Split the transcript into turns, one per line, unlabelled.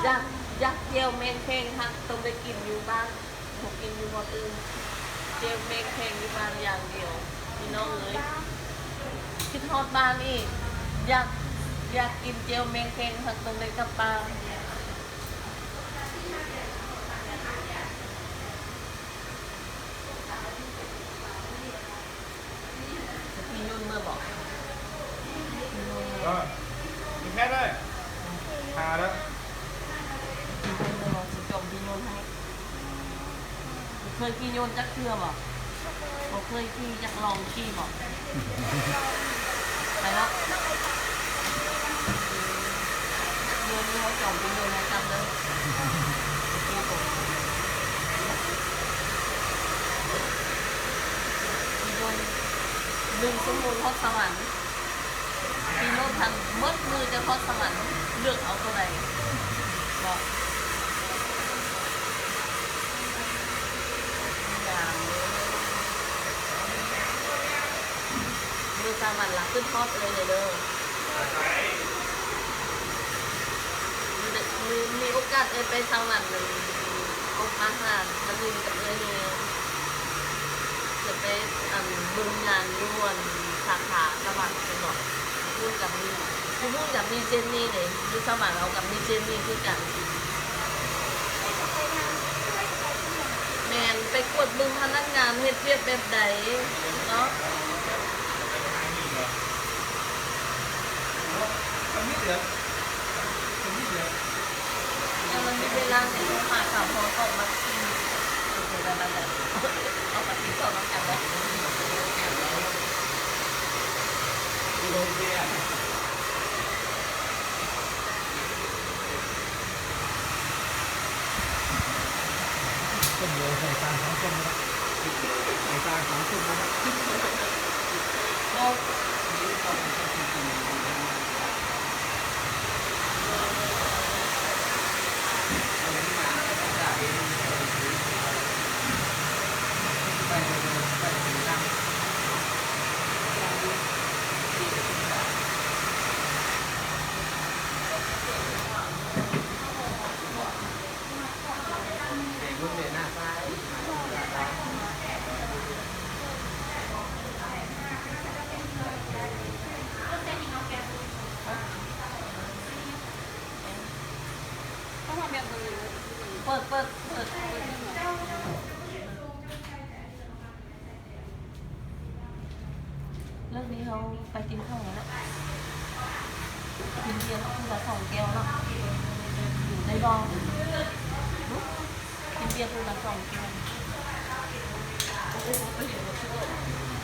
อยากอยากเจียวเมงเพลงค่ะต้องไปกินอยู่บ้านผมกินอยู่หมดอื่นเจียวเมงเพลงอยู่บ้านอย่างเดียวพี่น้องเลยคิดทอดบ้านอีกอยากกินเจียวเมงเพลงค่ะตรงในกระปาพี่ยุ่นเมื่อบอก
ก็มีแค่ได้หาแล้ว
พี่ยุ่นเมื่อบอกจะจมพี่ยุ่นให้เคยพี่ยุ่นจักเทื่อบอกเขาเคยพี่อยากลองพี่บอกไปแล้วโยนนี่เขาจมพี่ยุ่นให้จำเลยพี่บอกพี่ยุ่น1 ชั่วโมงทอดสวรรค์พี่โน้ตทำมืดมือจะทอดสวรรค์เลือกเอาตัวใดบอกอย่างมือสวรรค์หลักขึ้นทอดเลยเด้อมีโอกาสไปสวรรค์องค์อาหารมันลืมกับเลยจะไปบึงงานย้วนสาขาสวรรค์เป็นบอกพูดกับมีเจนนี่เลยดูสวรรค์เรากับมีเจนนี่คือกันแมนไปกดบึงพนักงานเฮ็ดเวียบแบบใดเนาะ
คนนี้เดือดคนนี้เดือด
ยังมันมีเวลาในลูกหาข่าวพอตกมากินโอเคได้แล้วเอาปฏิเสธน้ำกันเลย
โรงเรียนก็เดี๋ยวใส่ตาของคนนะใส่ตาของคนนะ
เปิดเรื่องนี้เขาไปกินข้าวแล้วกินเบียร์เขาละ2 แก้วเนาะอยู่ในบองกินเบียร์คนละ2 แก้ว